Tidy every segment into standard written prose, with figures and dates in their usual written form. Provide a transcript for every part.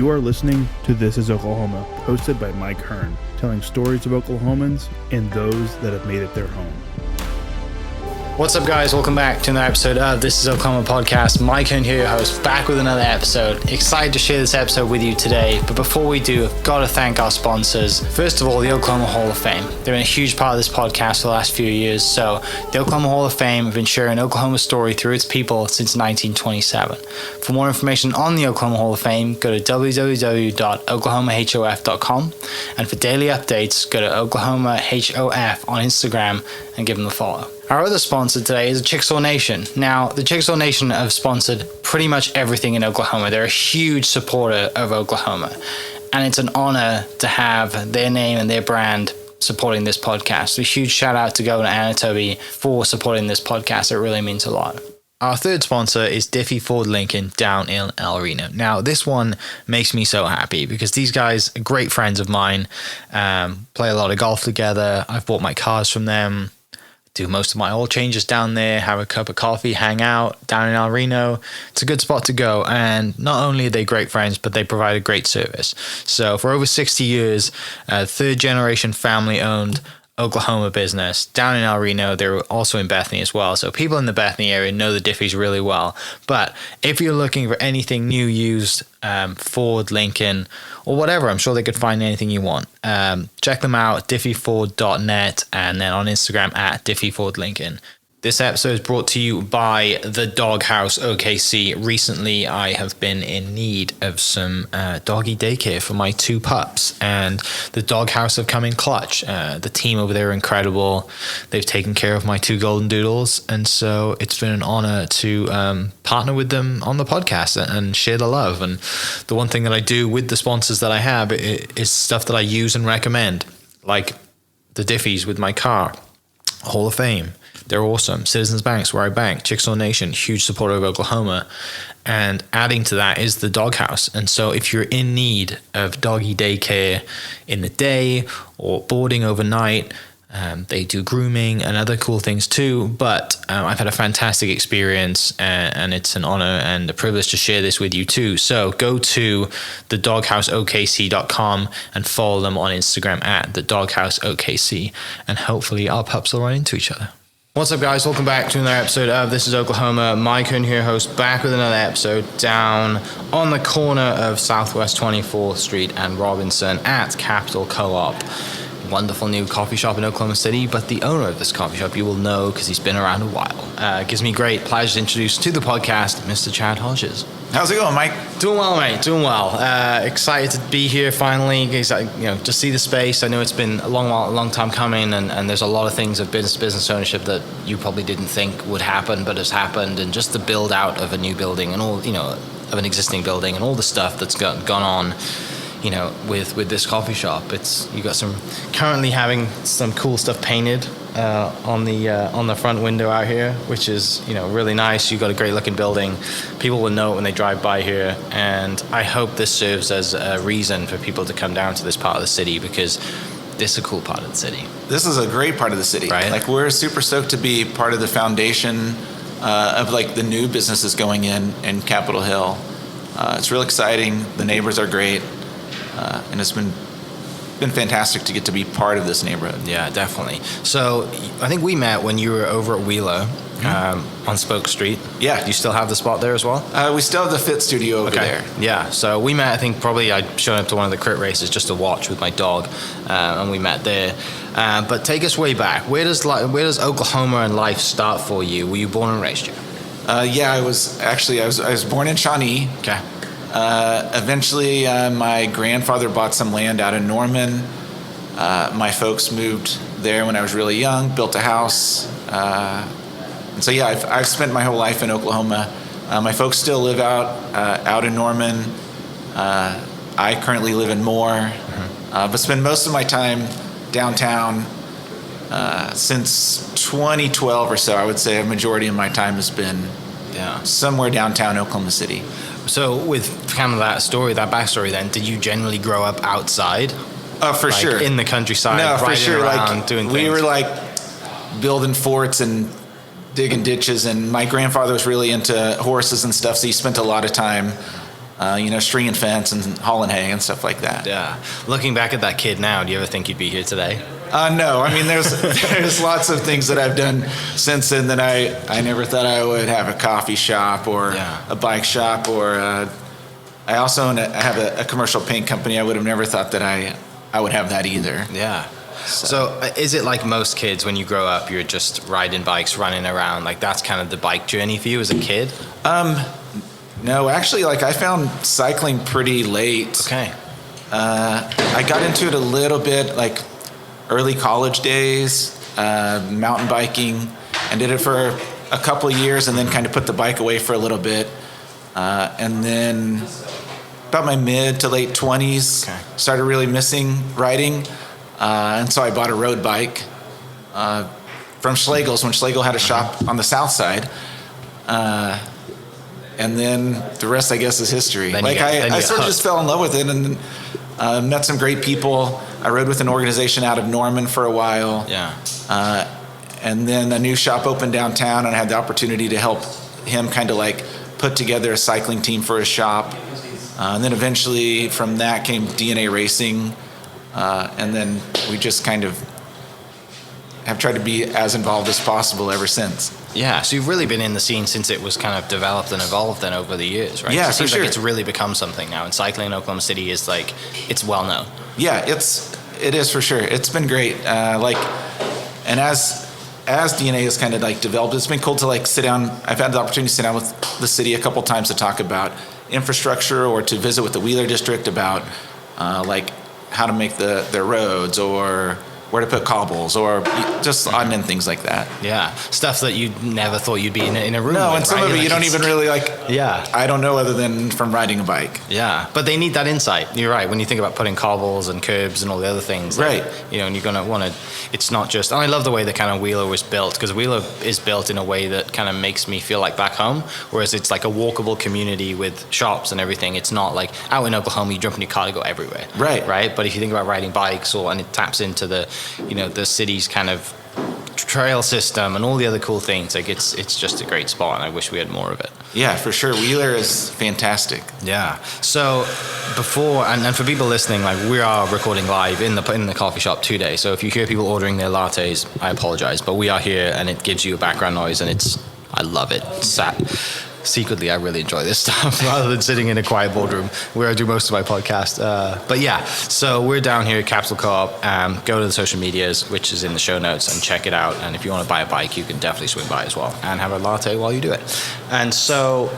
You are listening to This is Oklahoma, hosted by Mike Hearn, telling stories of Oklahomans and those that have made it their home. What's up, guys? Welcome back to another episode of This is Oklahoma podcast. Mike Hearn here, your host, back with another episode. Excited to share this episode with you today, but before we do, I've got to thank our sponsors. First of all, the Oklahoma Hall of Fame. They've been a huge part of this podcast for the last few years. So the Oklahoma Hall of Fame have been sharing Oklahoma's story through its people since 1927. For more information on the Oklahoma Hall of Fame, go to www.oklahomahof.com. And for daily updates, go to OklahomaHOF on Instagram and give them a follow. Our other sponsor today is the Chickasaw Nation. Now, the Chickasaw Nation have sponsored pretty much everything in Oklahoma. They're a huge supporter of Oklahoma, and it's an honor to have their name and their brand supporting this podcast. So a huge shout out to Governor Anatoby for supporting this podcast. It really means a lot. Our third sponsor is Diffie Ford Lincoln down in El Reno. Now, this one makes me so happy because these guys are great friends of mine, play a lot of golf together. I've bought my cars from them. Do most of my oil changes down there, have a cup of coffee, hang out down in El Reno. It's a good spot to go. And not only are they great friends, but they provide a great service. So for over 60 years, third generation family owned Oklahoma business down in El Reno. They're also in Bethany as well. So people in the Bethany area know the Diffies really well. But if you're looking for anything new, used, Ford, Lincoln, or whatever, I'm sure they could find anything you want. Check them out, diffieford.net, and then on Instagram at diffiefordlincoln. This episode is brought to you by the Doghouse OKC. Recently, I have been in need of some doggy daycare for my two pups, and the Doghouse have come in clutch. The team over there are incredible. They've taken care of my two golden doodles, and so it's been an honor to partner with them on the podcast and share the love. And the one thing that I do with the sponsors that I have is stuff that I use and recommend, like the Diffies with my car, Hall of Fame. They're awesome. Citizens Banks, where I bank. Chickasaw Nation, huge supporter of Oklahoma. And adding to that is the Doghouse. And so if you're in need of doggy daycare in the day or boarding overnight, they do grooming and other cool things too. But I've had a fantastic experience, and it's an honor and a privilege to share this with you too. So go to thedogHouseOKC.com and follow them on Instagram at thedogHouseOKC. And hopefully our pups will run into each other. What's up, guys? Welcome back to another episode of This is Oklahoma. Mike Hearn here, host, back with another episode down on the corner of Southwest 24th Street and Robinson at Capitol Co-op. Wonderful new coffee shop in Oklahoma City, but the owner of this coffee shop you will know because he's been around a while. It gives me great pleasure to introduce to the podcast Mr. Chad Hodges. How's it going, Mike? Doing well, mate. Doing well. Excited to be here finally. To see the space. I know it's been a long time coming, and there's a lot of things of business ownership that you probably didn't think would happen, but has happened, and just the build out of a new building and all, of an existing building and all the stuff that's gone on. With this coffee shop, you got currently having some cool stuff painted on the front window out here, which is really nice. You got a great looking building. People will know it when they drive by here, and I hope this serves as a reason for people to come down to this part of the city because this is a cool part of the city. This is a great part of the city. Right? Like, we're super stoked to be part of the foundation of the new businesses going in Capitol Hill. It's real exciting. The neighbors are great. And it's been fantastic to get to be part of this neighborhood. Yeah, definitely. So I think we met when you were over at Wheeler on Spoke Street. Yeah. Do you still have the spot there as well? We still have the Fit Studio over there. Yeah. So we met, I think probably I showed up to one of the crit races just to watch with my dog, and we met there. But take us way back. Where does Oklahoma and life start for you? Were you born and raised here? Yeah, I was born in Shawnee. Okay. Eventually, my grandfather bought some land out in Norman. My folks moved there when I was really young, built a house. And so, yeah, I've spent my whole life in Oklahoma. My folks still live out in Norman. I currently live in Moore, but spend most of my time downtown. Since 2012 or so, I would say a majority of my time has been somewhere downtown Oklahoma City. So with kind of that backstory then, did you generally grow up outside? For sure. In the countryside, no, for sure. Around, doing things? We were building forts and digging ditches, and my grandfather was really into horses and stuff, so he spent a lot of time stringing fence and hauling hay and stuff like that. Yeah. Looking back at that kid now, do you ever think you'd be here today? No, I mean, there's lots of things that I've done since then that I never thought I would have a coffee shop or a bike shop, or I also have a commercial paint company. I would have never thought that I would have that either. Yeah. So is it like most kids, when you grow up, you're just riding bikes, running around? Like that's kind of the bike journey for you as a kid? No, actually, like I found cycling pretty late. Okay. I got into it a little bit, like early college days, mountain biking, and did it for a couple of years, and then kind of put the bike away for a little bit. And then about my mid to late 20s, started really missing riding. And so I bought a road bike from Schlegel's when Schlegel had a shop on the south side. And then the rest, I guess, is history. I sort of just fell in love with it, and met some great people. I rode with an organization out of Norman for a while. Yeah. And then a new shop opened downtown, and I had the opportunity to help him kind of like put together a cycling team for his shop. And then eventually from that came DNA Racing. And then we just kind of have tried to be as involved as possible ever since. Yeah, so you've really been in the scene since it was kind of developed and evolved then over the years, right? Yeah, so it seems for sure. like it's really become something now, and cycling in Oklahoma City is like, it's well known. Yeah, it is for sure. It's been great. And as DNA has kind of like developed, it's been cool to like sit down. I've had the opportunity to sit down with the city a couple times to talk about infrastructure, or to visit with the Wheeler District about like how to make their roads, or where to put cobbles, or just odd and things like that. Yeah, stuff that you never thought you'd be in a room No, with, and some right? of it you don't even really like. Yeah. I don't know other than from riding a bike. Yeah, but they need that insight. You're right. When you think about putting cobbles and curbs and all the other things, right? And you're gonna want to. It's not just. And I love the way that kind of Wheeler was built, because Wheeler is built in a way that kind of makes me feel like back home. Whereas it's like a walkable community with shops and everything. It's not like out in Oklahoma you jump in your car to go everywhere. Right. Right. But if you think about riding bikes, and it taps into the city's kind of trail system and all the other cool things. Like it's just a great spot, and I wish we had more of it. Yeah, for sure. Wheeler is fantastic. Yeah. So before, and for people listening, like we are recording live in the coffee shop today. So if you hear people ordering their lattes, I apologize, but we are here, and it gives you a background noise, and I love it. Secretly, I really enjoy this stuff rather than sitting in a quiet boardroom where I do most of my podcast. But yeah, so we're down here at Capitol Co-op. Go to the social medias, which is in the show notes, and check it out. And if you want to buy a bike, you can definitely swing by as well and have a latte while you do it. And so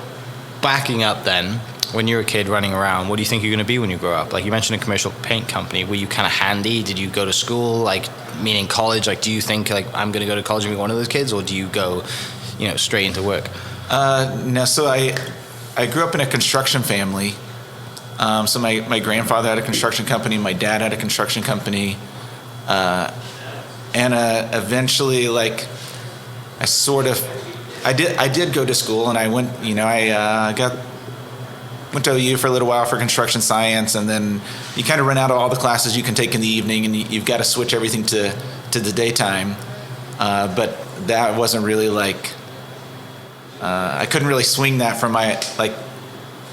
backing up then, when you're a kid running around, what do you think you're going to be when you grow up? Like you mentioned a commercial paint company. Were you kind of handy? Did you go to school, like meaning college? Like do you think like I'm going to go to college and be one of those kids, or do you go, straight into work? No, so I grew up in a construction family. So my grandfather had a construction company, my dad had a construction company, and eventually, like, I did go to school, and I went, went to OU for a little while for construction science, and then you kind of run out of all the classes you can take in the evening, and you've got to switch everything to the daytime. But that wasn't really like. I couldn't really swing that from my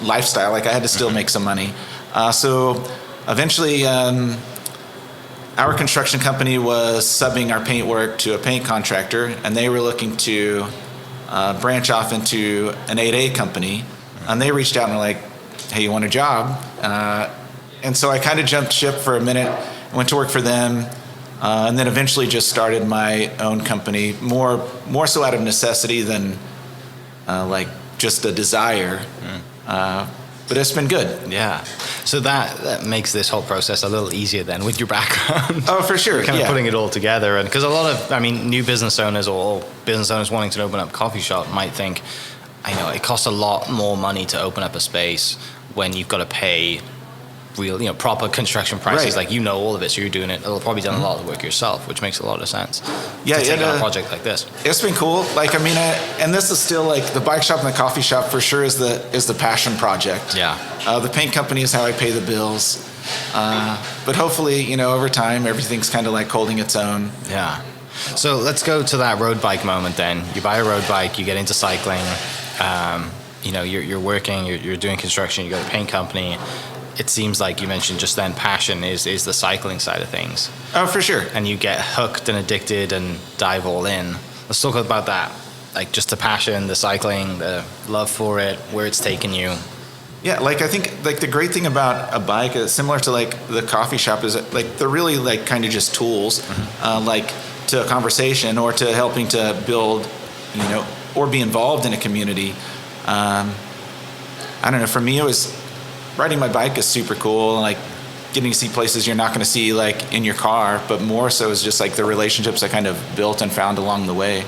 lifestyle. Like I had to still make some money. So eventually, our construction company was subbing our paint work to a paint contractor, and they were looking to branch off into an 8A company. And they reached out and were like, "Hey, you want a job?" And so I kind of jumped ship for a minute, went to work for them, and then eventually just started my own company, more so out of necessity than like just a desire, but it's been good. Yeah. So that makes this whole process a little easier then with your background. Oh, for sure. Kind of putting it all together, and because a lot of, new business owners or business owners wanting to open up a coffee shop might think, it costs a lot more money to open up a space when you've got to pay real, proper construction prices. Right. Like all of it, so you're doing it. It'll probably done a lot of the work yourself, which makes a lot of sense. Yeah, to take on a project like this. It's been cool. And this is still like the bike shop and the coffee shop for sure is the passion project. Yeah. The paint company is how I pay the bills. But hopefully, over time, everything's kind of like holding its own. Yeah. So let's go to that road bike moment then. You buy a road bike, you get into cycling. you're working, you're doing construction, you got a paint company. It seems like you mentioned just then passion is the cycling side of things. Oh, for sure. And you get hooked and addicted and dive all in. Let's talk about that. Like just the passion, the cycling, the love for it, where it's taken you. Yeah, like I think like the great thing about a bike is similar to like the coffee shop is that, like they're really like kind of just tools, like to a conversation or to helping to build, or be involved in a community. I don't know. For me, it was riding my bike is super cool. Like getting to see places you're not going to see like in your car, but more so is just like the relationships I kind of built and found along the way.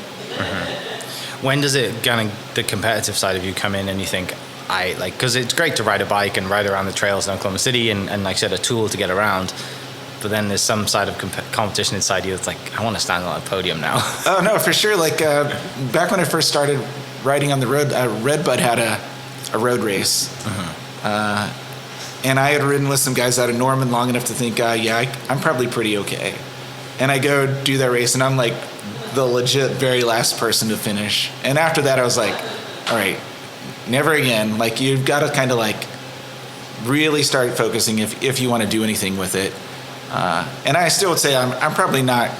When does it kind of the competitive side of you come in and you think, because it's great to ride a bike and ride around the trails in Oklahoma City and like I said, a tool to get around, but then there's some side of competition inside you that's like, I want to stand on a podium now. Oh no, for sure. Like back when I first started riding on the road, Redbud had a road race, and I had ridden with some guys out of Norman long enough to think, I'm probably pretty okay. And I go do that race, and I'm like the legit very last person to finish. And after that, I was like, all right, never again. Like you've got to kind of like really start focusing if you want to do anything with it. And I still would say I'm probably not.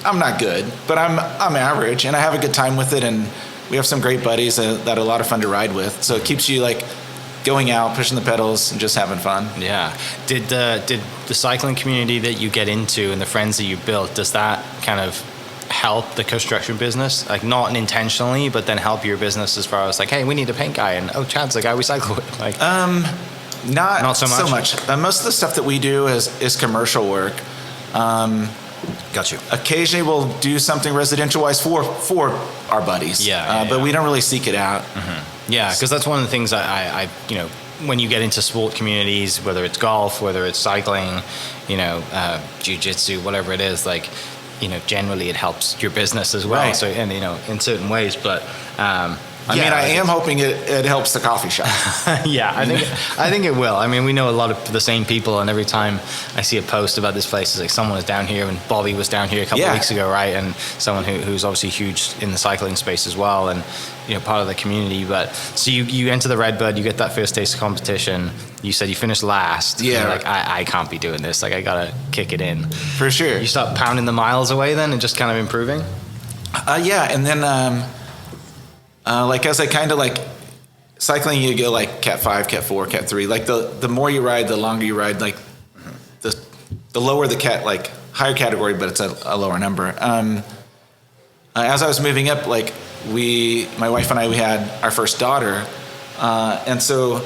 I'm not good, but I'm average, and I have a good time with it. And we have some great buddies that are a lot of fun to ride with. So it keeps you like going out, pushing the pedals, and just having fun. Yeah. Did the cycling community that you get into and the friends that you built, does that kind of help the construction business? Like not intentionally, but then help your business as far as like, hey, we need a paint guy, and Chad's the guy we cycle with. Like, not so much. Most of the stuff that we do is commercial work. Got you. Occasionally we'll do something residential-wise for our buddies. But we don't really seek it out. Yeah, because that's one of the things I when you get into sport communities, whether it's golf, whether it's cycling, jiu-jitsu, whatever it is, like, generally it helps your business as well. Right. So, and in certain ways, but I am hoping it helps the coffee shop. Yeah, I think it will. I mean, we know a lot of the same people, and every time I see a post about this place, it's like someone was down here, and Bobby was down here a couple of weeks ago, right? And someone who's obviously huge in the cycling space as well, and part of the community. But so you enter the Redbud, you get that first taste of competition. You said you finished last. Yeah. Like I can't be doing this. Like I gotta kick it in. For sure. You start pounding the miles away then, and just kind of improving. And then. Like as I kind of like cycling, you go like Cat 5, Cat 4, Cat 3. Like the more you ride, the longer you ride. Like the lower the cat, like higher category, but it's a lower number. As I was moving up, like my wife and I, we had our first daughter, and so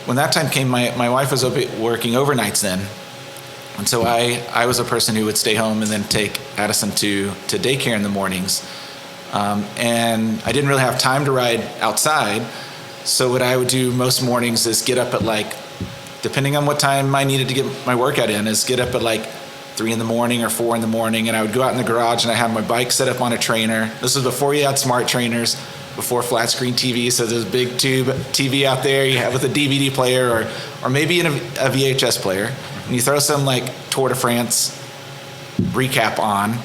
when that time came, my wife was working overnights then, and so I was a person who would stay home and then take Addison to daycare in the mornings. And I didn't really have time to ride outside. So what I would do most mornings is get up at like, depending on what time I needed to get my workout in, is get up at like 3 in the morning or 4 in the morning. And I would go out in the garage and I had my bike set up on a trainer. This was before you had smart trainers, before flat screen TV. So there's a big tube TV out there you have with a DVD player or maybe a VHS player. And you throw some like Tour de France recap on.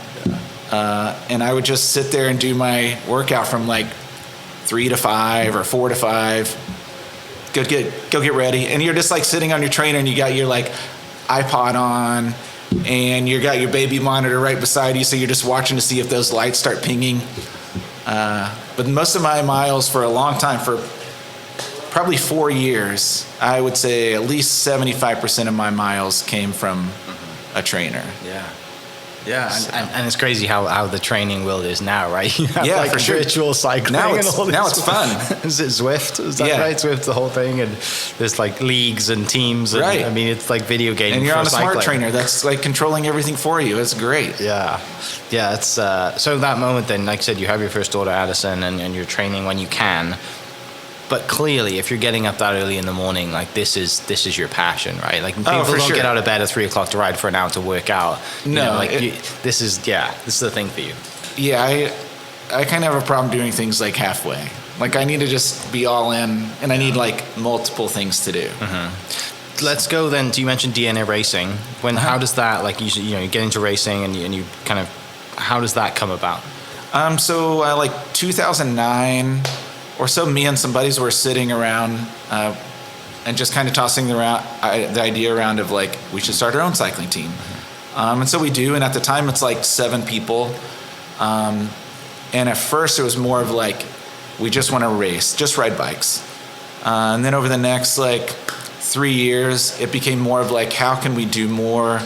And I would just sit there and do my workout from like 3 to 5 or 4 to 5. Go get ready, and you're just like sitting on your trainer, and you got your like iPod on, and you got your baby monitor right beside you, so you're just watching to see if those lights start pinging. But most of my miles for a long time, for probably 4 years, I would say at least 75% of my miles came from a trainer. Yeah, and it's crazy how the training world is now, right? You have like for sure. Virtual cycling now and all this. Now it's fun. Is it Zwift? Is that right? Zwift's the whole thing, and there's like leagues and teams. And, right. I mean, it's like video gaming. And you're for on a cycling. smart trainer that's like controlling everything for you. It's great. Yeah. It's so that moment then, like I said, you have your first daughter, Addison, and you're training when you can. But clearly, if you're getting up that early in the morning, like this is your passion, right? Like people don't get out of bed at 3 o'clock to ride for an hour to work out. No, this is the thing for you. Yeah, I kind of have a problem doing things like halfway. Like I need to just be all in, and I need like multiple things to do. Mm-hmm. Let's go then. You mentioned DNA racing. How does that like you get into racing and you kind of how does that come about? So like 2009. or so, me and some buddies were sitting around and just kind of tossing the idea around of like, we should start our own cycling team. And so we do, and at the time it's like 7 people. And at first it was more of like, we just want to race, just ride bikes. And then over the next like 3 years, it became more of like, how can we do more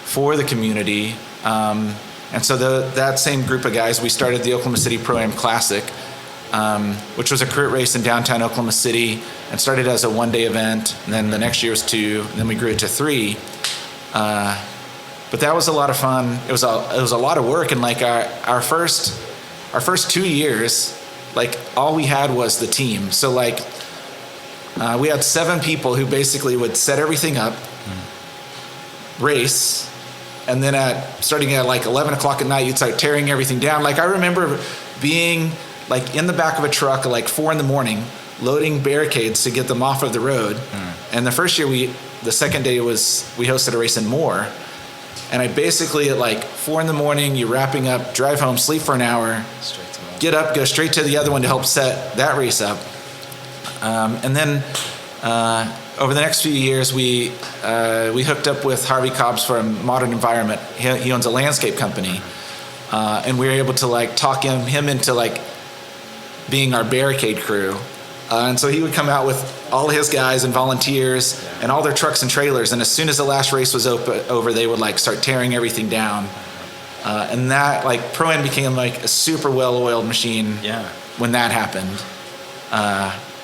for the community? And so that same group of guys, we started the Oklahoma City Pro-Am Classic, which was a crit race in downtown Oklahoma City, and started as a 1-day event. And then the next year was 2, and then we grew it to 3. But that was a lot of fun. It was a lot of work, and like our first 2 years, like all we had was the team. So like we had 7 people who basically would set everything up, race, and then starting at like 11 o'clock at night, you'd start tearing everything down. Like I remember being like in the back of a truck at like 4 a.m, loading barricades to get them off of the road. And the first year the second day we hosted a race in Moore. And I basically at like 4 a.m, you're wrapping up, drive home, sleep for an hour, get up, go straight to the other one to help set that race up. And then over the next few years, we hooked up with Harvey Cobbs from Modern Environment. He owns a landscape company, and we were able to like talk him into like being our barricade crew. And so he would come out with all his guys and volunteers and all their trucks and trailers. And as soon as the last race was over, they would like start tearing everything down. And that like Pro-Am became like a super well-oiled machine when that happened.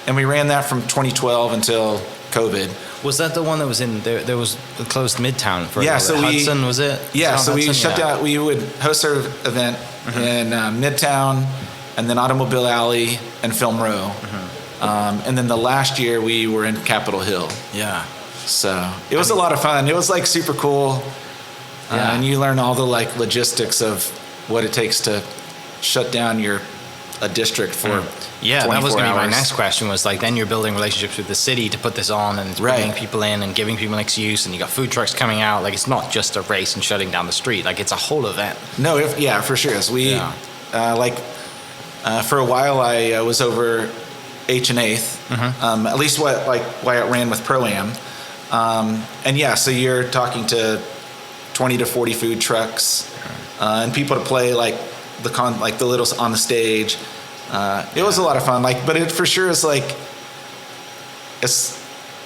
And we ran that from 2012 until COVID. Was that the one that was in there? There was the closed Midtown for so Hudson, was it? Yeah, so Hudson? we shut down. We would host our event in Midtown, and then Automobile Alley and Film Row. And then the last year we were in Capitol Hill. Yeah. So it was a lot of fun. It was like super cool. And you learn all the like logistics of what it takes to shut down a district for 24 that was going to be my hours. next question, was like, then you're building relationships with the city to put this on, and it's bringing people in and giving people an excuse, and you got food trucks coming out. Like, it's not just a race and shutting down the street. Like, it's a whole event. No, for sure. For a while I was over H and Eighth, at least why it ran with Pro-Am. And so you're talking to 20 to 40 food trucks, and people to play like the littles on the stage. It was a lot of fun, but it for sure is like it's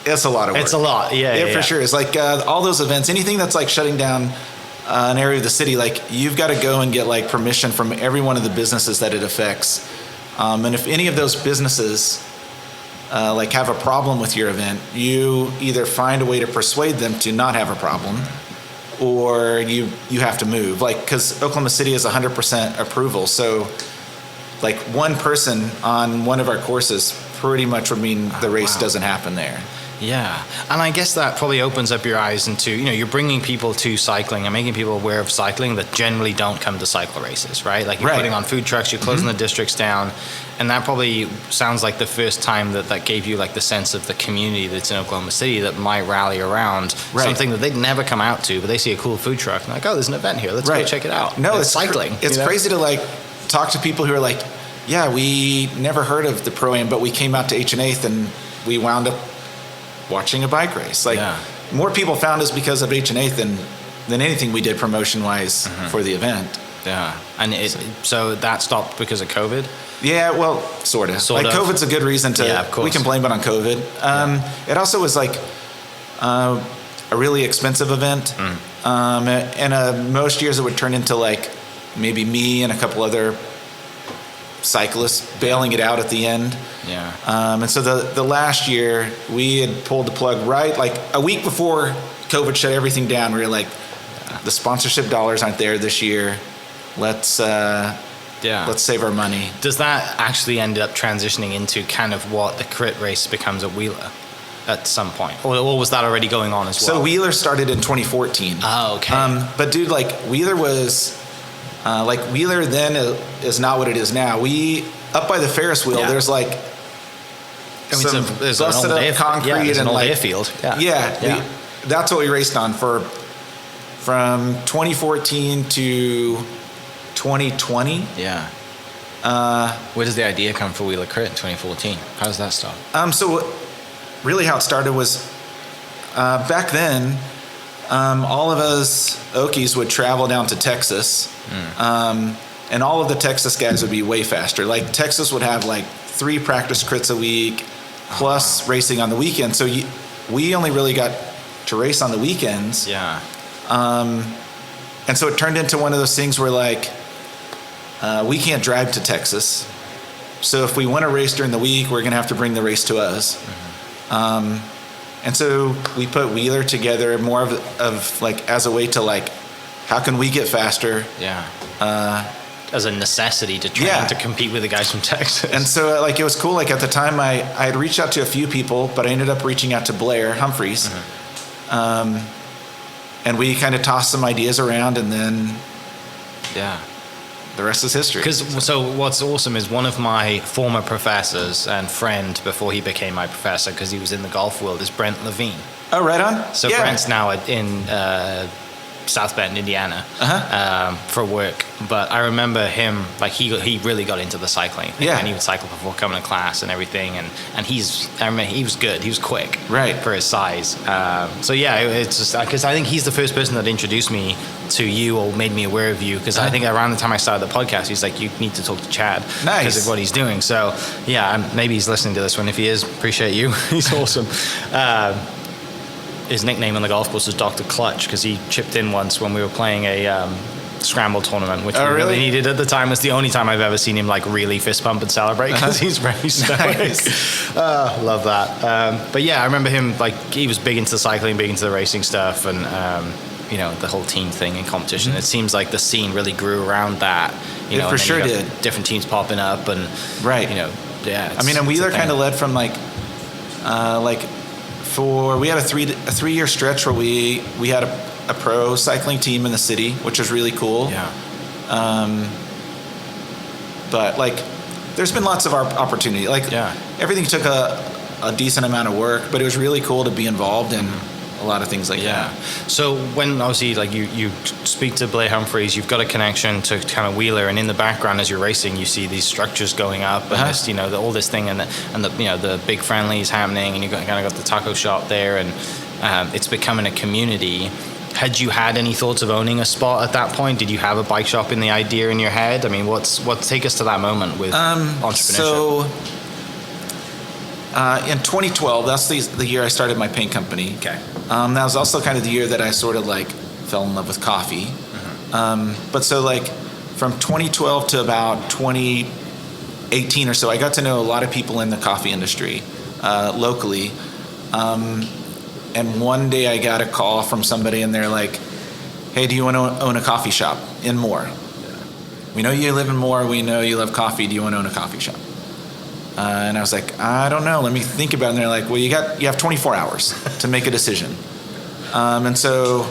a lot of work. It's a lot, For sure. It's like all those events, anything that's like shutting down an area of the city, like you've got to go and get like permission from every one of the businesses that it affects. And if any of those businesses like have a problem with your event, you either find a way to persuade them to not have a problem, or you have to move. Like, because Oklahoma City is 100% approval, so like one person on one of our courses pretty much would mean the race doesn't happen there. Yeah, and I guess that probably opens up your eyes into, you're bringing people to cycling and making people aware of cycling that generally don't come to cycle races, right? Like you're putting on food trucks, you're closing the districts down, and that probably sounds like the first time that gave you like the sense of the community that's in Oklahoma City that might rally around something that they'd never come out to, but they see a cool food truck and like, oh, there's an event here, let's go check it out. No, it's cycling. It's crazy to like talk to people who are like, yeah, we never heard of the Pro-Am, but we came out to H&Eighth and we wound up watching a bike race. More people found us because of H&Eighth than anything we did promotion-wise for the event. Yeah, and so that stopped because of COVID? Yeah, well, sort of. COVID's a good reason to, we can blame it on COVID. It also was like a really expensive event. And most years it would turn into like maybe me and a couple other cyclists bailing it out at the end. And so the last year we had pulled the plug like a week before COVID shut everything down. We were like, the sponsorship dollars aren't there this year. Let's save our money. Does that actually end up transitioning into kind of what the crit race becomes at Wheeler at some point? Or was that already going on as well? So Wheeler started in 2014. Oh, okay. But dude, like Wheeler was, Wheeler then is not what it is now. Up by the Ferris wheel, there's like some busted up concrete and an old like airfield. That's what we raced on from 2014 to 2020. Where does the idea come for Wheeler Crit in 2014? How does that start? So really how it started was back then, all of us Okies would travel down to Texas, and all of the Texas guys would be way faster. Like Texas would have like 3 practice crits a week, plus racing on the weekend. So we only really got to race on the weekends. Yeah. And so it turned into one of those things where like we can't drive to Texas. So if we want to race during the week, we're going to have to bring the race to us. And so we put Wheeler together more of like as a way to like, how can we get faster? Yeah. As a necessity to train to compete with the guys from Texas. And so like it was cool. Like at the time I had reached out to a few people, but I ended up reaching out to Blair Humphreys. And we kind of tossed some ideas around, and then the rest is history. So what's awesome is one of my former professors and friend before he became my professor, because he was in the golf world, is Brent Levine. Oh, right on. So Brent's now in South Bend, Indiana, for work. But I remember him, like he really got into the cycling thing, and he would cycle before coming to class and everything. And I remember he was good. He was quick, for his size. So yeah, it's just because I think he's the first person that introduced me to you or made me aware of you. Because I think around the time I started the podcast, he's like, you need to talk to Chad because of what he's doing. So yeah, maybe he's listening to this one. If he is, appreciate you. He's awesome. His nickname on the golf course was Dr. Clutch because he chipped in once when we were playing a scramble tournament, which we really needed at the time. It was the only time I've ever seen him like really fist pump and celebrate because he's very stoic. Love that. But yeah, I remember him like he was big into the cycling, big into the racing stuff, and the whole team thing and competition. It seems like the scene really grew around that. It for sure did. Different teams popping up and I mean, and Wheeler kind of led from we had a 3-year stretch where we had a pro cycling team in the city, which was really cool. But like there's been lots of opportunity. Like everything took a decent amount of work, but it was really cool to be involved in a lot of things like that. So when obviously like you speak to Blair Humphreys, you've got a connection to kind of Wheeler, and in the background as you're racing, you see these structures going up, and this, all this thing, and the big friendlies happening, and you kind of got the taco shop there, and it's becoming a community. Had you had any thoughts of owning a spot at that point? Did you have a bike shop in the idea in your head? I mean, take us to that moment with entrepreneurship. So in 2012, that's the year I started my paint company. Okay. That was also kind of the year that I sort of like fell in love with coffee. But so like from 2012 to about 2018 or so, I got to know a lot of people in the coffee industry locally. And one day I got a call from somebody, and they're like, "Hey, do you want to own a coffee shop in Moore? We know you live in Moore. We know you love coffee. Do you want to own a coffee shop?" And I was like, "I don't know. Let me think about it." And they're like, "Well, you have 24 hours to make a decision." And so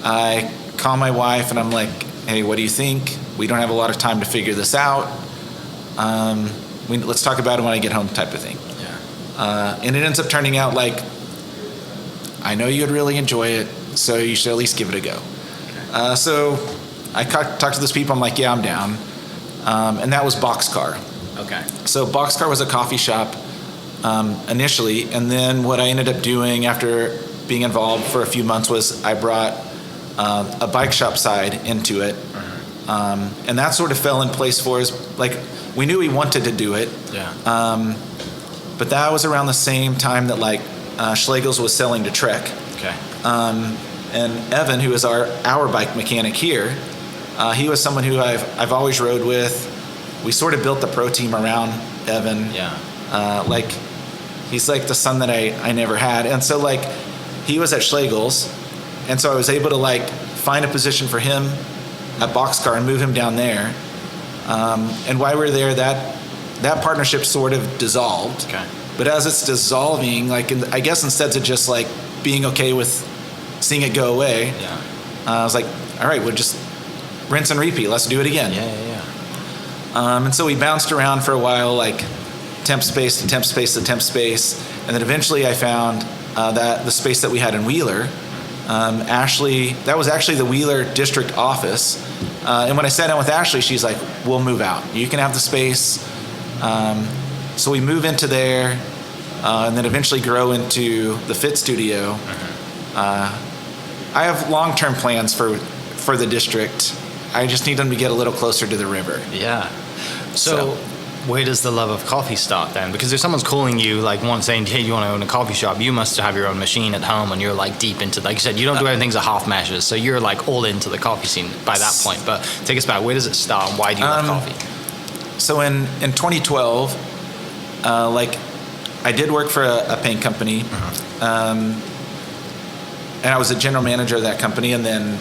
I call my wife, and I'm like, "Hey, what do you think? We don't have a lot of time to figure this out. Let's talk about it when I get home," type of thing. And it ends up turning out like, I know you'd really enjoy it, so you should at least give it a go. So I talked to those people. I'm like, "Yeah, I'm down." And that was Boxcar. Okay. So Boxcar was a coffee shop initially, and then what I ended up doing after being involved for a few months was I brought a bike shop side into it, and that sort of fell in place for us. Like we knew we wanted to do it, but that was around the same time that like Schlegel's was selling to Trek. Okay. And Evan, who is our bike mechanic here, he was someone who I've always rode with. We sort of built the pro team around Evan. Like he's like the son that I never had. And so like he was at Schlegel's, and so I was able to like find a position for him at Boxcar and move him down there. And while we were there, that partnership sort of dissolved. Okay. But as it's dissolving, like I guess instead of just like being okay with seeing it go away, I was like, all right, we'll just rinse and repeat. Let's do it again. And so we bounced around for a while, like temp space to temp space to temp space, and then eventually I found that the space that we had in Wheeler Ashley, that was actually the Wheeler district office. And when I sat down with Ashley, she's like, we'll move out. You can have the space. So we move into there, and then eventually grow into the Fit Studio. I have long-term plans for the district. I just need them to get a little closer to the river. Yeah. So where does the love of coffee start then? Because if someone's calling you, like one saying, hey, you want to own a coffee shop, you must have your own machine at home, and you're like deep into, like you said, you don't do everything as a half measures, so you're like all into the coffee scene by that point. But take us back, where does it start, and why do you love coffee? So in 2012, like I did work for a paint company, and I was a general manager of that company, and then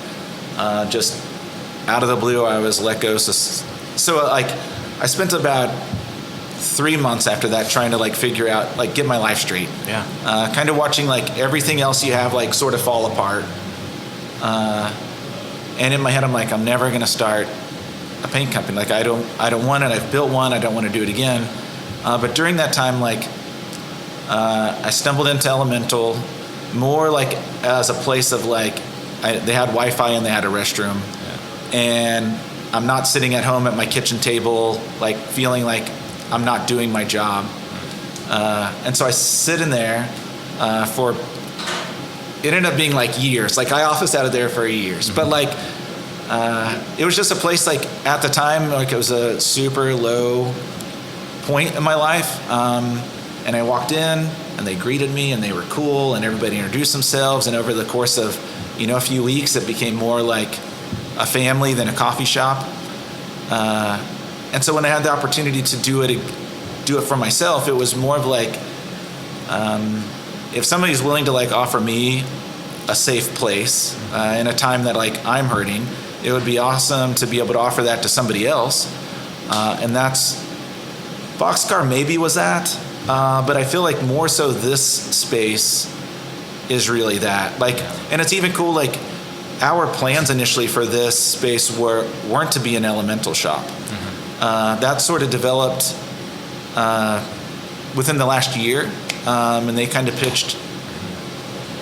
just out of the blue, I was let go. So like I spent about 3 months after that trying to like figure out, like get my life straight. Yeah. Kind of watching like everything else you have like sort of fall apart. And in my head, I'm like, I'm never going to start a paint company. Like I don't want it. I've built one. I don't want to do it again. But during that time, like I stumbled into Elemental more like as a place of like, they had Wi-Fi and they had a restroom. Yeah. And I'm not sitting at home at my kitchen table, like feeling like I'm not doing my job. And so I sit in there it ended up being like years. Like I officed out of there for years. But like, it was just a place like at the time, like it was a super low point in my life. And I walked in and they greeted me and they were cool and everybody introduced themselves. And over the course of, a few weeks, it became more like a family than a coffee shop. And so when I had the opportunity to do it for myself, it was more of like, if somebody's willing to like offer me a safe place in a time that like I'm hurting, it would be awesome to be able to offer that to somebody else. And that's, Boxcar maybe was that, but I feel like more so this space is really that. Like, and it's even cool, like our plans initially for this space weren't to be an Elemental shop. That sort of developed within the last year, and they kind of pitched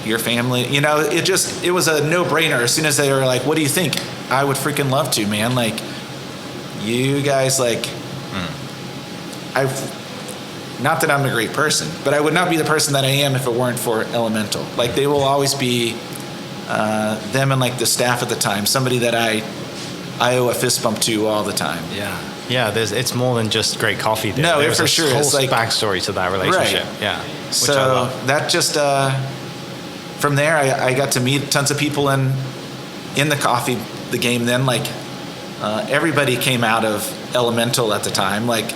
your family. It was a no-brainer. As soon as they were like, "What do you think?" I would freaking love to, man. Like, you guys, like, not that I'm a great person, but I would not be the person that I am if it weren't for Elemental. Like, they will always be them and like the staff at the time, somebody that I owe a fist bump to all the time. Yeah. It's more than just great coffee. There. No, There's for sure. Whole It's like backstory to that relationship. Right. Yeah. So that just from there, I got to meet tons of people in the game. Then like everybody came out of Elemental at the time. Like,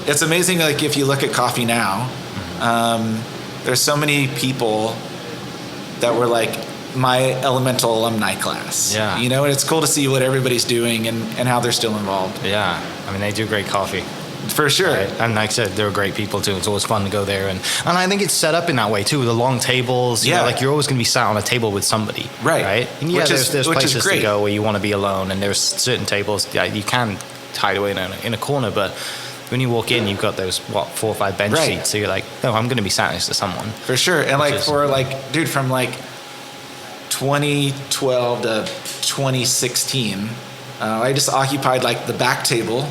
it's amazing. Like if you look at coffee now, there's so many people that were like my Elemental alumni class. Yeah. And it's cool to see what everybody's doing and how they're still involved. Yeah. I mean, they do great coffee. For sure. Right? And like I said, they're great people too. It's always fun to go there. And I think it's set up in that way too, with the long tables. You know, like you're always going to be sat on a table with somebody. Right? And yeah, there's places to go where you want to be alone, and there's certain tables you can hide away in a corner, but when you walk in, you've got those 4 or 5 bench seats. So you're like, no, I'm going to be sat next to someone. For sure. And like from like 2012 to 2016, I just occupied like the back table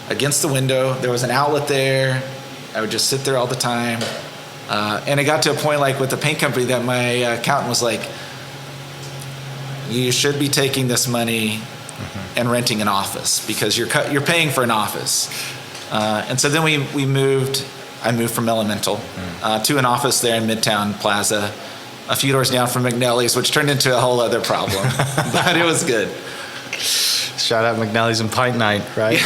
against the window. There was an outlet there. I would just sit there all the time. And it got to a point like with the paint company that my accountant was like, you should be taking this money and renting an office because you're paying for an office. And so then we moved. I moved from Elemental to an office there in Midtown Plaza, a few doors down from McNally's, which turned into a whole other problem. But it was good. Shout out McNally's and Pint Night, right?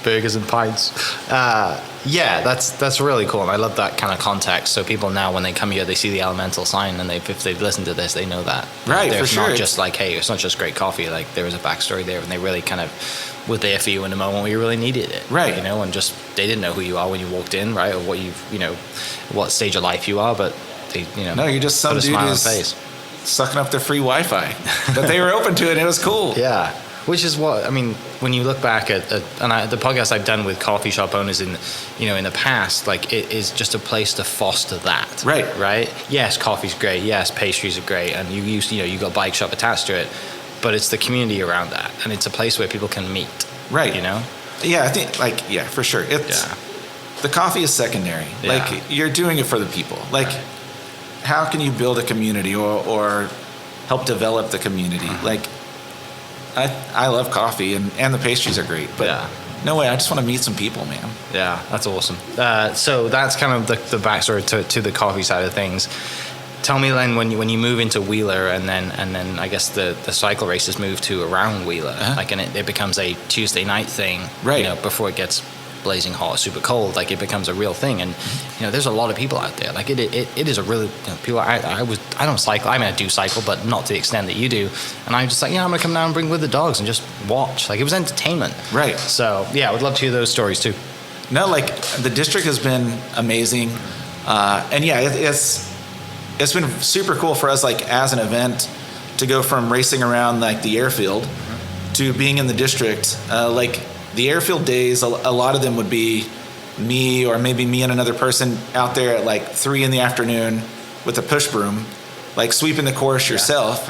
Burgers and pints. That's really cool. And I love that kind of context. So people now, when they come here, they see the Elemental sign, and if they've listened to this, they know that. Right, for sure. It's not just like, hey, it's not just great coffee. Like, there was a backstory there, and they really kind of were there for you in a moment where you really needed it. Right. And just, they didn't know who you are when you walked in, right? Or what what stage of life you are, but they, No, you're just some dude who's sucking up the free Wi-Fi. But they were open to it, and it was cool. Yeah. Which is what I mean when you look back at the podcast I've done with coffee shop owners in the past, like it is just a place to foster that. Right. Yes, coffee's great. Yes, pastries are great, and you got a bike shop attached to it, but it's the community around that, and it's a place where people can meet. Right. Yeah, I think for sure. The coffee is secondary. Yeah. Like you're doing it for the people. Like how can you build a community or help develop the community? Like I love coffee and the pastries are great, but no way, I just want to meet some people, man. Yeah, that's awesome. So that's kind of the backstory to the coffee side of things. Tell me then when you move into Wheeler and then I guess the cycle races move to around Wheeler, like and it becomes a Tuesday night thing, right? Before it gets blazing hot or super cold, like it becomes a real thing, and there's a lot of people out there. Like it is a really people. I don't cycle. I mean, I do cycle, but not to the extent that you do. And I'm just like, I'm gonna come down and bring with the dogs and just watch. Like it was entertainment, right? So I would love to hear those stories too. No, like the district has been amazing, and it's been super cool for us, like as an event, to go from racing around like the airfield to being in the district. Like the airfield days, a lot of them would be me or maybe me and another person out there at like 3 p.m. with a push broom, like sweeping the course yourself.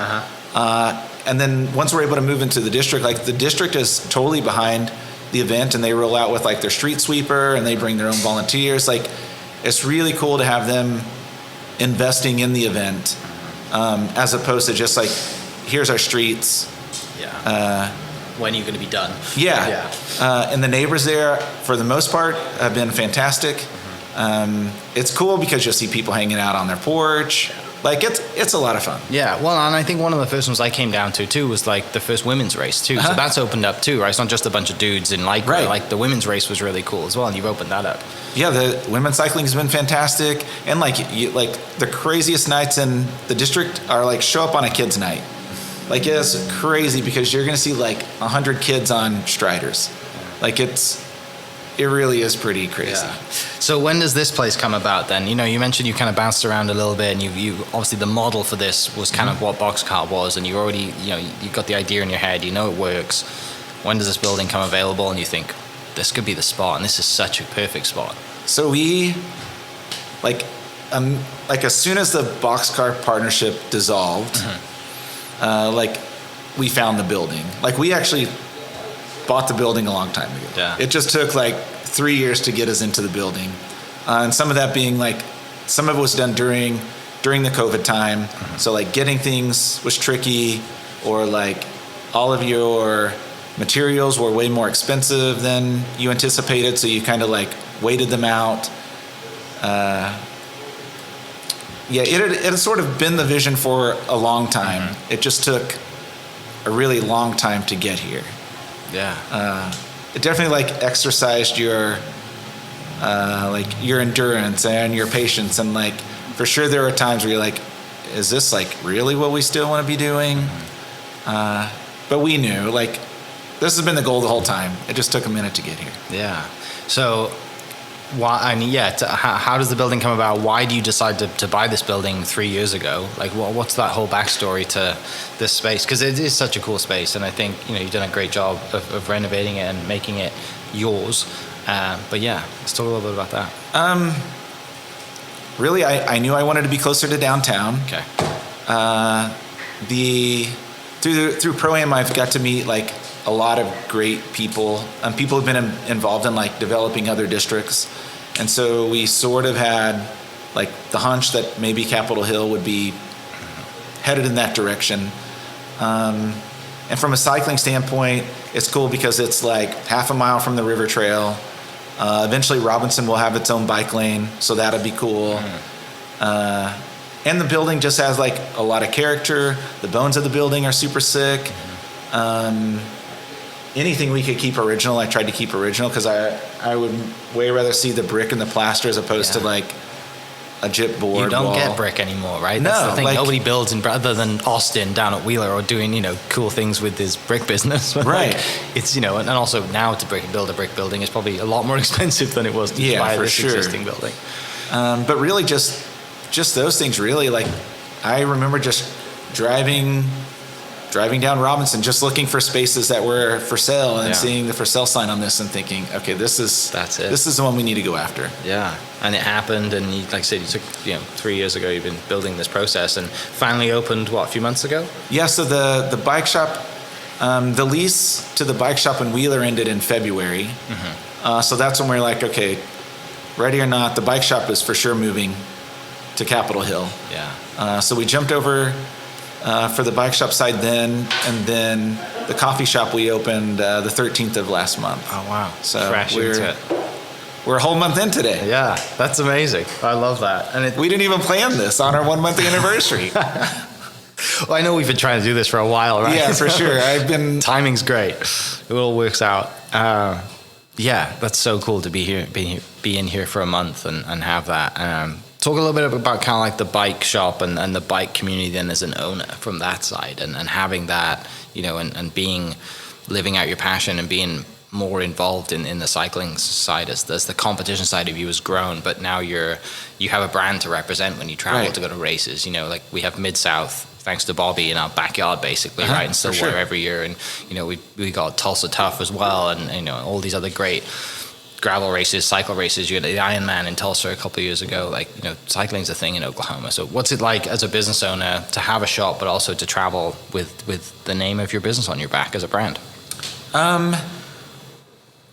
And then once we're able to move into the district, like the district is totally behind the event, and they roll out with like their street sweeper and they bring their own volunteers. Like it's really cool to have them investing in the event, as opposed to just like, here's our streets. When are you going to be done? And the neighbors there, for the most part, have been fantastic. It's cool because you'll see people hanging out on their porch. Like it's a lot of fun. Yeah, well, and I think one of the first ones I came down to too was like the first women's race too. So that's opened up too, right? It's not just a bunch of dudes in Lycra. Right. Like the women's race was really cool as well, and you've opened that up. Yeah, the women's cycling has been fantastic, and like the craziest nights in the district are like show up on a kids' night. Like it's crazy because you're gonna see like 100 kids on Striders. Like it really is pretty crazy. Yeah. So when does this place come about then? You mentioned you kind of bounced around a little bit, and you obviously the model for this was kind of what Boxcar was, and you already you got the idea in your head, it works. When does this building come available and you think this could be the spot, and this is such a perfect spot? So we like as soon as the Boxcar partnership dissolved, like we found the building. Like we actually bought the building a long time ago. Yeah. It just took like 3 years to get us into the building, and some of that being like some of it was done during the COVID time. So like getting things was tricky, or like all of your materials were way more expensive than you anticipated, so you kind of like waited them out. It had sort of been the vision for a long time. It just took a really long time to get here. It definitely like exercised your endurance and your patience, and like for sure there are times where you're like, is this like really what we still want to be doing? But we knew like this has been the goal the whole time. It just took a minute to get here. Yeah. So why? How does the building come about? Why do you decide to buy this building 3 years ago? Like, what's that whole backstory to this space? Because it is such a cool space, and I think you've done a great job of renovating it and making it yours. But let's talk a little bit about that. Really, I knew I wanted to be closer to downtown. Okay. Through Pro-Am, I've got to meet like a lot of great people, and people have been involved in like developing other districts. And so we sort of had like the hunch that maybe Capitol Hill would be headed in that direction. And from a cycling standpoint, it's cool because it's like half a mile from the river trail. Eventually Robinson will have its own bike lane, so that'll be cool. And the building just has like a lot of character. The bones of the building are super sick. Anything we could keep original, I tried to keep original, because I would way rather see the brick and the plaster as opposed to like a gyp board. You don't wall. get brick anymore, right? No, that's the thing. like, Nobody builds other than Austin down at Wheeler, or doing cool things with his brick business. But right. It's and also now to build a brick building is probably a lot more expensive than it was to buy this existing building. But really, just those things. Really, like I remember just driving driving down Robinson, just looking for spaces that were for sale, and seeing the for sale sign on this and thinking, okay, that's it. This is the one we need to go after. Yeah, and it happened, and you, like I said, you took 3 years ago. You've been building this process, and finally opened a few months ago. Yeah. So the bike shop, the lease to the bike shop in Wheeler ended in February. So that's when we're like, okay, ready or not, the bike shop is for sure moving to Capitol Hill. Yeah. So we jumped over for the bike shop side then, and then the coffee shop we opened the 13th of last month. Oh wow! So We're a whole month in today. Yeah, that's amazing. I love that. And we didn't even plan this on our 1 month anniversary. Well, I know we've been trying to do this for a while, right? Yeah, for sure. Timing's great. It all works out. Yeah, that's so cool to be here, be in here for a month and have that. Talk a little bit about kind of like the bike shop and the bike community then as an owner from that side, and having that, and living out your passion and being more involved in the cycling side as the competition side of you has grown, but now you have a brand to represent when you travel to go to races. Like we have Mid-South, thanks to Bobby, in our backyard basically, right? And Stillwater every year, and we got Tulsa Tough as well, and all these other great gravel races, cycle races. You had the Ironman in Tulsa a couple of years ago. Cycling's a thing in Oklahoma. So what's it like as a business owner to have a shop, but also to travel with the name of your business on your back as a brand?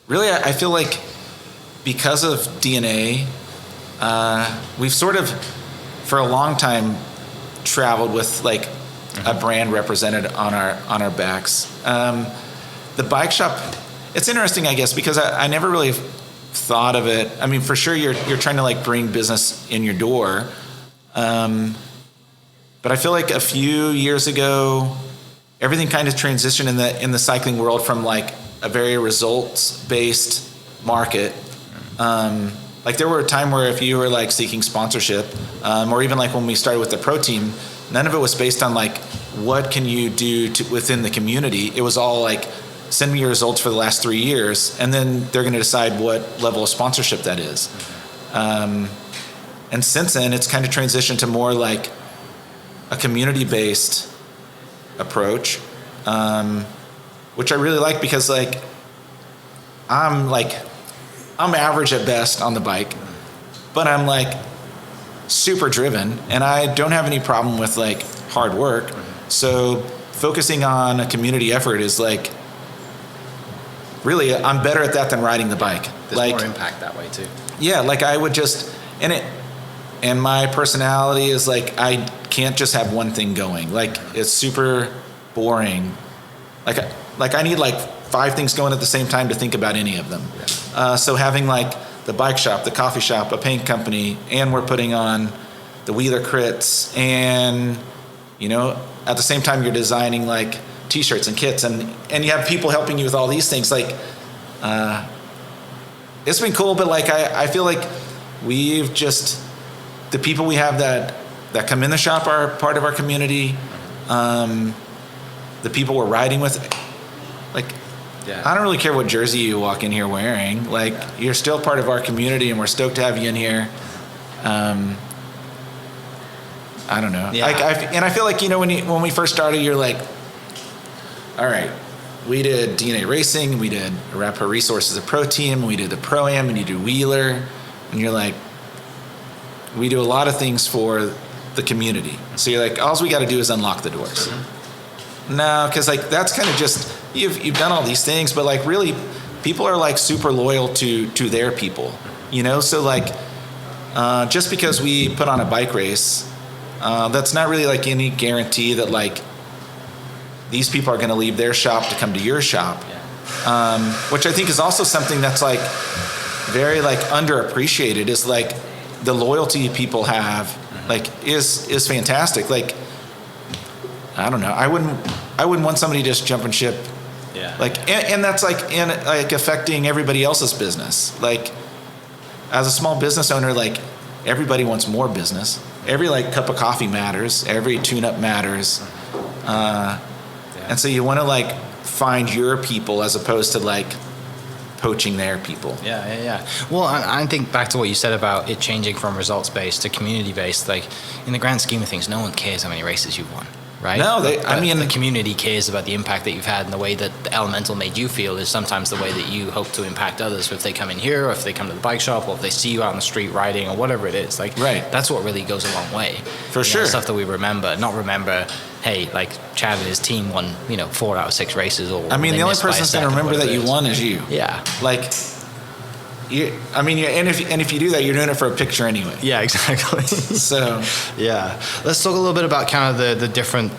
Really, I feel like because of DNA, we've sort of, for a long time, traveled with a brand represented on our backs. The bike shop, it's interesting, I guess, because I never really thought of it. I mean, for sure, you're trying to bring business in your door, but I feel like a few years ago, everything kind of transitioned in the cycling world from a very results-based market. There were a time where if you were seeking sponsorship, or even when we started with the pro team, none of it was based on what can you do within the community. It was all send me your results for the last 3 years, and then they're going to decide what level of sponsorship that is. And since then, it's kind of transitioned to more a community-based approach, which I really like because I'm average at best on the bike, but I'm super driven, and I don't have any problem with hard work. So focusing on a community effort is really, I'm better at that than riding the bike. There's more impact that way too. Yeah, I would just, and my personality is I can't just have one thing going. It's super boring. I need 5 things going at the same time to think about any of them. Yeah. So having the bike shop, the coffee shop, a paint company, and we're putting on the Wheeler Crits, and at the same time you're designing t-shirts and kits, and you have people helping you with all these things. It's been cool, but I feel we've just, the people we have that come in the shop are part of our community. The people we're riding with, I don't really care what jersey you walk in here wearing. You're still part of our community, and we're stoked to have you in here. I don't know. Yeah. I feel when we first started, you're all right, we did DNA Racing, we did Arapahoe Resources, a pro team, we did the Pro-Am, and you do Wheeler, and you're we do a lot of things for the community. So you're all we got to do is unlock the doors. No, because that's kind of just, you've done all these things, but really people are super loyal to their people, so just because we put on a bike race, that's not really any guarantee that these people are going to leave their shop to come to your shop. Which I think is also something that's very underappreciated, is the loyalty people have is fantastic. I don't know. I wouldn't want somebody to just jump and ship. Yeah. And that's affecting everybody else's business. As a small business owner, everybody wants more business. Every cup of coffee matters. Every tune-up matters. And so you want to find your people as opposed to poaching their people. Yeah. Well, I think back to what you said about it changing from results-based to community-based. In the grand scheme of things, no one cares how many races you've won. right? No, the community cares about the impact that you've had, and the way that the Elemental made you feel is sometimes the way that you hope to impact others. If they come in here, or if they come to the bike shop, or if they see you out on the street riding, or whatever it is, like, right. That's what really goes a long way. For sure. Stuff that we remember, not remember, hey, like Chad and his team won, 4 out of 6 races, or the only person that's going to remember that you won is you. Yeah. Like, if you do that, you're doing it for a picture anyway. Yeah, exactly. So, yeah, let's talk a little bit about kind of the different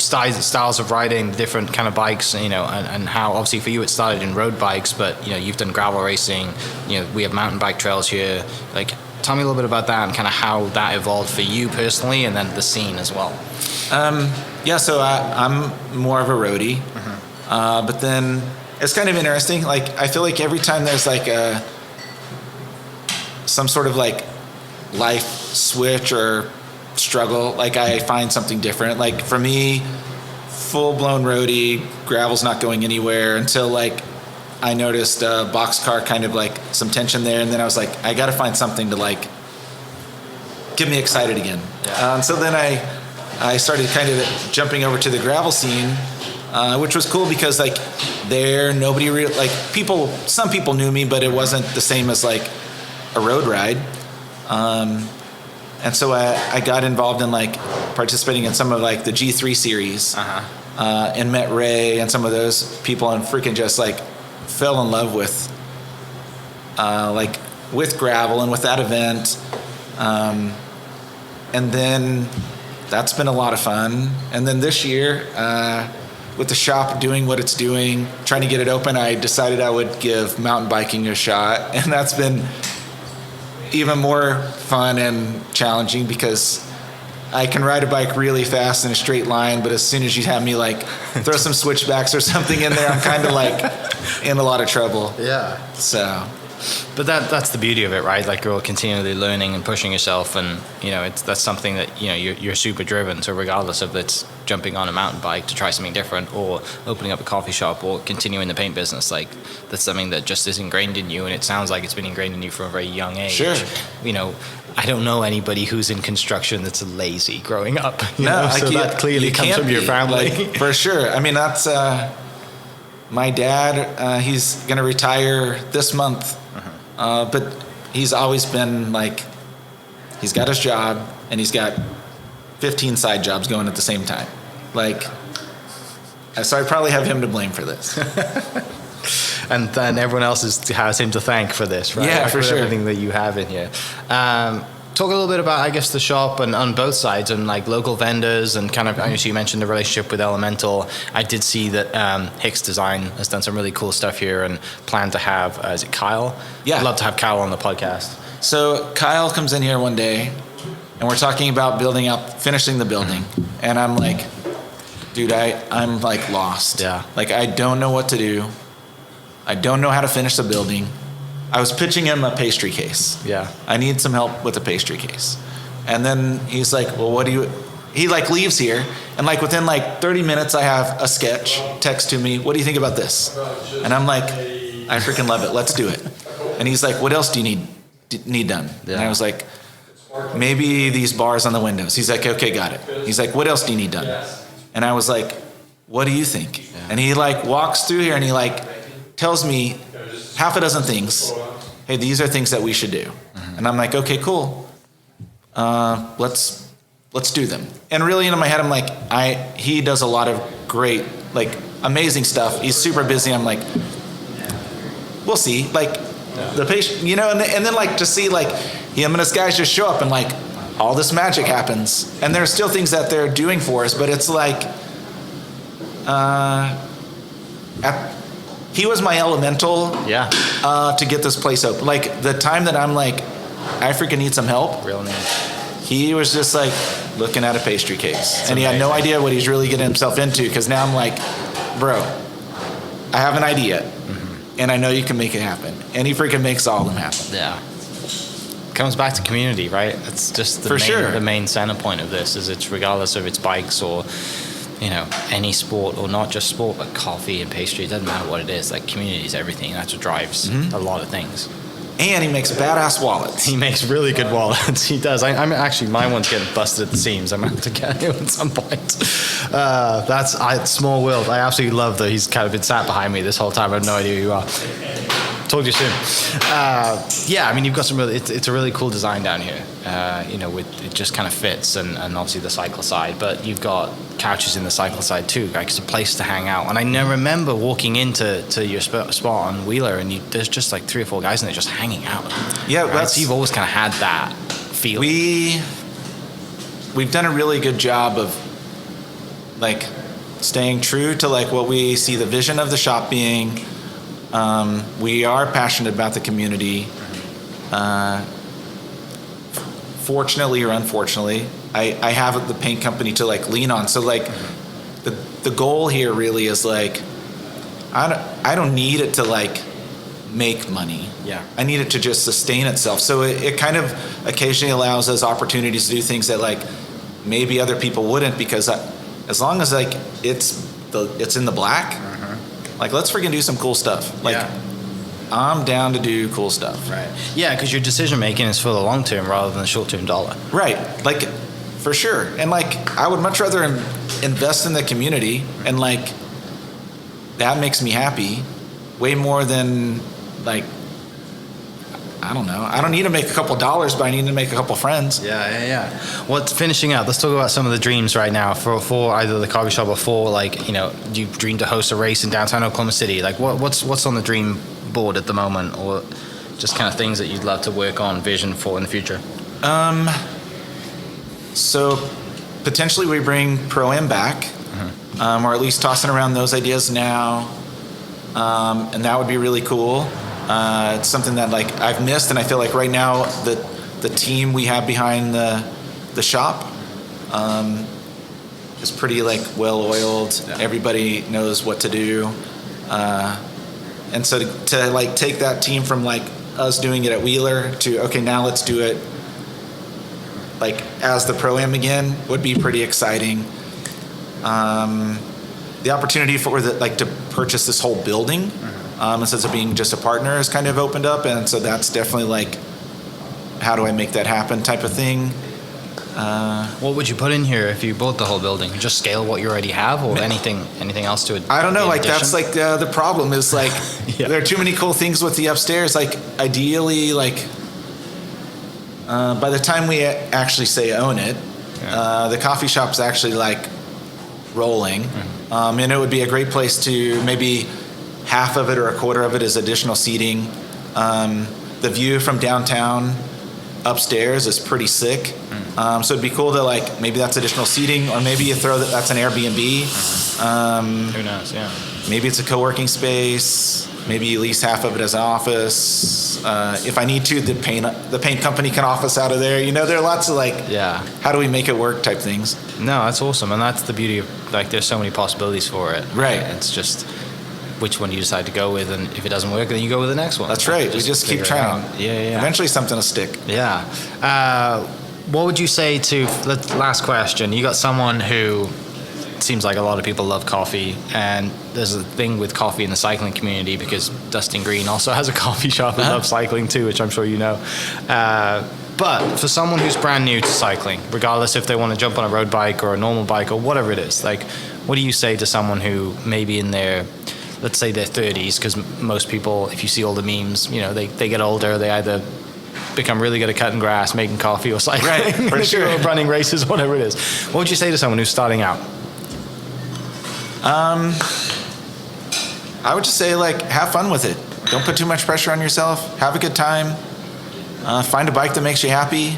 styles of riding, the different kind of bikes, and how obviously for you it started in road bikes, but you've done gravel racing. We have mountain bike trails here. Like, tell me a little bit about that and kind of how that evolved for you personally, and then the scene as well. So I'm more of a roadie, but then. It's kind of interesting. Like, I feel like every time there's like some sort of like life switch or struggle, like I find something different. Like for me, full-blown roadie, gravel's not going anywhere until like I noticed a boxcar, kind of like some tension there, and then I was like, I got to find something to like get me excited again. Yeah. So then I started kind of jumping over to the gravel scene. Which was cool because like nobody like some people knew me, but it wasn't the same as like a road ride. And so I got involved in like participating in some of like the G3 series, and met Ray and some of those people, and freaking just like fell in love with gravel and with that event. And then that's been a lot of fun. And then this year, with the shop doing what it's doing, trying to get it open, I decided I would give mountain biking a shot. And that's been even more fun and challenging because I can ride a bike really fast in a straight line, but as soon as you have me like throw some switchbacks or something in there, I'm kind of like in a lot of trouble. Yeah. So... But that's the beauty of it, right? Like, you're continually learning and pushing yourself, and that's something that you're super driven. So regardless of it's jumping on a mountain bike to try something different, or opening up a coffee shop, or continuing the paint business, like that's something that just is ingrained in you, and it sounds like it's been ingrained in you from a very young age. Sure. I don't know anybody who's in construction that's lazy growing up. So that clearly comes from your family. Like, for sure. I mean, that's my dad. He's going to retire this month. But he's always been like, he's got his job and he's got 15 side jobs going at the same time. Like, so I probably have him to blame for this. And then everyone else has him to thank for this, right? Yeah, for sure. Everything that you have in here. Talk a little bit about, I guess, the shop and on both sides, and like local vendors, and kind of, I know you mentioned the relationship with Elemental. I did see that Hicks Design has done some really cool stuff here and plan to have, is it Kyle? Yeah. I'd love to have Kyle on the podcast. So Kyle comes in here one day and we're talking about finishing the building. And I'm like, dude, I'm like lost. Yeah. Like, I don't know what to do. I don't know how to finish the building. I was pitching him a pastry case. Yeah. I need some help with a pastry case. And then he's like, well, he like leaves here, and like within like 30 minutes I have a sketch text to me, what do you think about this? And I'm like, I freaking love it, let's do it. And he's like, what else do you need done? Yeah. And I was like, maybe these bars on the windows. He's like, okay, got it. He's like, what else do you need done? And I was like, what do you think? Yeah. And he like walks through here and he like tells me half a dozen things. Hey, these are things that we should do. Mm-hmm. And I'm like, okay, cool. Let's do them. And really in my head, I'm like, he does a lot of great, like amazing stuff. He's super busy. I'm like, we'll see. Like the patient, and then like to see like him and his guys just show up and like all this magic happens. And there's still things that they're doing for us, but it's like, he was my elemental to get this place open. Like the time that I'm like, I freaking need some help. Real neat. He was just like looking at a pastry case. That's and amazing. He had no idea what he's really getting himself into, because now I'm like, bro, I have an idea and I know you can make it happen. And he freaking makes all of them happen. Yeah. Comes back to community, right? It's just the main center point of this is it's regardless of it's bikes or any sport, or not just sport, but coffee and pastry. It doesn't matter what it is. Like, community is everything. That's what drives a lot of things. And he makes badass wallets. He makes really good wallets. He does. I'm actually, my one's getting busted at the seams. I'm going to have to get him at some point. Small world. I absolutely love that he's kind of been sat behind me this whole time. I have no idea who you are. Talk to you soon. Yeah, I mean, you've got some really, it's a really cool design down here. It just kind of fits, and obviously the cycle side, but you've got couches in the cycle side too, like it's a place to hang out. And I now remember walking into your spot on Wheeler, and there's just like 3 or 4 guys in there just hanging out. Yeah, right? So you've always kind of had that feel. We've done a really good job of like staying true to like what we see the vision of the shop being. We are passionate about the community. Fortunately or unfortunately, I have the paint company to like lean on. So like the goal here really is like, I don't need it to like make money. Yeah. I need it to just sustain itself. So it kind of occasionally allows us opportunities to do things that like maybe other people wouldn't, because as long as like it's in the black, like let's freaking do some cool stuff. Like I'm down to do cool stuff. Right. Yeah, because your decision making is for the long term rather than the short term dollar. Right. Like for sure. And like I would much rather invest in the community, and like that makes me happy way more than like, I don't know. I don't need to make a couple dollars, but I need to make a couple friends. Yeah. What's finishing up? Let's talk about some of the dreams right now for either the coffee shop or for like, you dream to host a race in downtown Oklahoma City. Like what's on the dream board at the moment, or just kind of things that you'd love to work on, vision for in the future? So potentially we bring Pro-Am back, or at least tossing around those ideas now. And that would be really cool. It's something that like I've missed, and I feel like right now the team we have behind the shop is pretty like well oiled. Yeah. Everybody knows what to do, and so to like take that team from like us doing it at Wheeler to okay, now let's do it like as the Pro-Am again would be pretty exciting. The opportunity for to purchase this whole building. Instead of being just a partner has kind of opened up, and so that's definitely like, how do I make that happen type of thing. What would you put in here if you bought the whole building? Just scale what you already have, or anything else to it? I don't know. Like addition? That's like the problem is like there are too many cool things with the upstairs. Like ideally, like by the time we actually say own it, the coffee shop's actually like rolling, and it would be a great place to maybe half of it or a quarter of it is additional seating. The view from downtown upstairs is pretty sick. So it'd be cool to like, maybe that's additional seating, or maybe you throw that's an Airbnb. Who knows, yeah. Maybe it's a co-working space. Maybe you lease half of it as an office. If I need to, the paint company can office out of there. There are lots of like, how do we make it work type things. No, that's awesome. And that's the beauty of like, there's so many possibilities for it. Right. It's just which one you decide to go with, and if it doesn't work, then you go with the next one. That's right. We just keep trying. Yeah. Eventually something will stick. Yeah. What would you say to, last question, you got someone who, it seems like a lot of people love coffee, and there's a thing with coffee in the cycling community because Dustin Green also has a coffee shop and loves cycling too, which I'm sure you know. But for someone who's brand new to cycling, regardless if they want to jump on a road bike or a normal bike or whatever it is, like, what do you say to someone who maybe in their, let's say their 30s, because most people, if you see all the memes, they get older, they either become really good at cutting grass, making coffee, or cycling, right, for sure, or running races, whatever it is. What would you say to someone who's starting out? I would just say, like, have fun with it. Don't put too much pressure on yourself. Have a good time. Find a bike that makes you happy.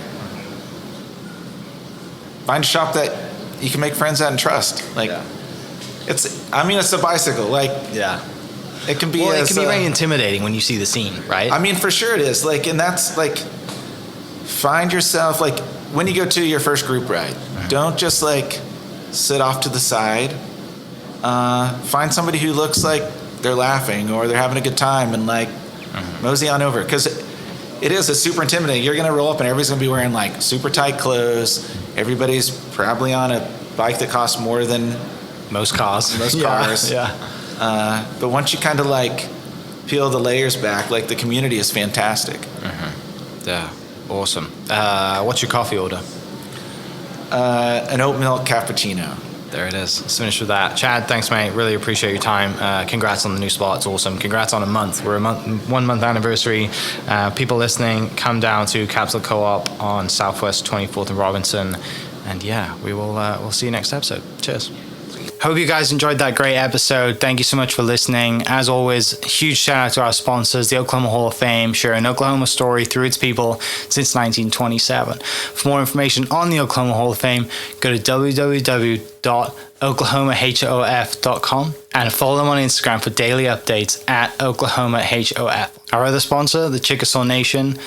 Find a shop that you can make friends at and trust. Like, it's a bicycle. Like, it can be. Well, it can be very intimidating when you see the scene, right? I mean, for sure it is. Like, and that's like, find yourself, like, when you go to your first group ride, don't just like sit off to the side. Find somebody who looks like they're laughing or they're having a good time, and like mosey on over, because it's super intimidating. You're gonna roll up and everybody's gonna be wearing like super tight clothes. Everybody's probably on a bike that costs more than most cars. But once you kind of like peel the layers back, like the community is fantastic. Yeah, awesome. What's your coffee order? An oat milk cappuccino. There it is. Let's finish with that. Chad, thanks, mate. Really appreciate your time. Congrats on the new spot. It's awesome. Congrats on a month. We're 1 month anniversary. People listening, come down to Capitol Co-op on Southwest 24th and Robinson. And yeah, we'll see you next episode. Cheers. Hope you guys enjoyed that great episode. Thank you so much for listening. As always, huge shout out to our sponsors, the Oklahoma Hall of Fame, sharing Oklahoma story through its people since 1927. For more information on the Oklahoma Hall of Fame, go to www.oklahomahof.com and follow them on Instagram for daily updates at oklahomahof. Our other sponsor, the Chickasaw Nation,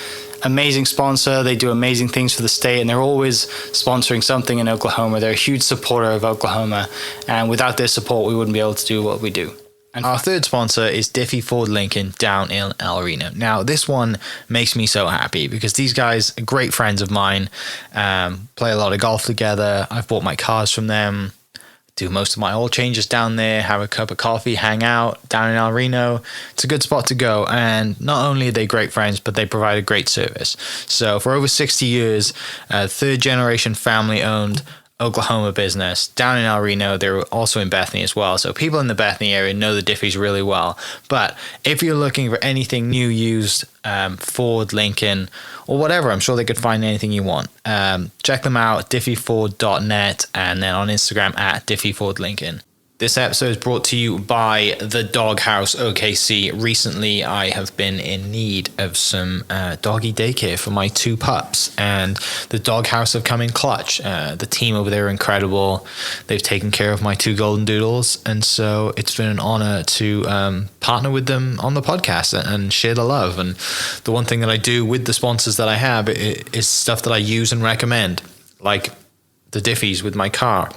amazing sponsor. They do amazing things for the state, and they're always sponsoring something in Oklahoma. They're a huge supporter of Oklahoma, and without their support, we wouldn't be able to do what we do. And our third sponsor is Diffie Ford Lincoln down in El Reno. Now, this one makes me so happy because these guys are great friends of mine, play a lot of golf together. I've bought my cars from them, do most of my oil changes down there, have a cup of coffee, hang out down in El Reno. It's a good spot to go. And not only are they great friends, but they provide a great service. So for over 60 years, third generation family owned Oklahoma business down in El Reno. They're also in Bethany as well. So people in the Bethany area know the Diffies really well. But if you're looking for anything new, used, Ford, Lincoln, or whatever, I'm sure they could find anything you want. Check them out, diffieford.net, and then on Instagram at diffiefordlincoln. This episode is brought to you by the Doghouse OKC. Recently, I have been in need of some doggy daycare for my 2 pups, and the Doghouse have come in clutch. The team over there are incredible. They've taken care of my 2 golden doodles, and so it's been an honor to partner with them on the podcast and share the love. And the one thing that I do with the sponsors that I have is stuff that I use and recommend, like the Diffies with my car,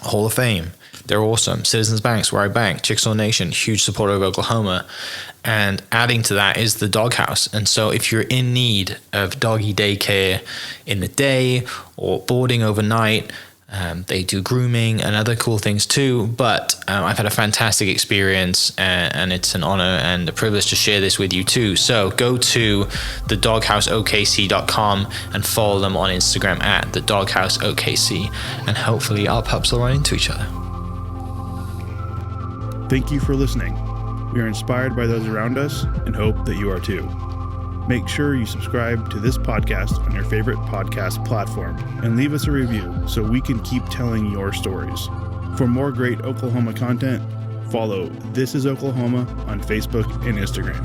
Hall of Fame. They're awesome. Citizens Banks, where I bank. Chickasaw Nation, huge supporter of Oklahoma. And adding to that is the Doghouse. And so if you're in need of doggy daycare in the day or boarding overnight, they do grooming and other cool things too. But I've had a fantastic experience, and it's an honor and a privilege to share this with you too. So go to thedogHouseOKC.com and follow them on Instagram at thedogHouseOKC. And hopefully our pups will run into each other. Thank you for listening. We are inspired by those around us and hope that you are too. Make sure you subscribe to this podcast on your favorite podcast platform and leave us a review so we can keep telling your stories. For more great Oklahoma content, follow This Is Oklahoma on Facebook and Instagram.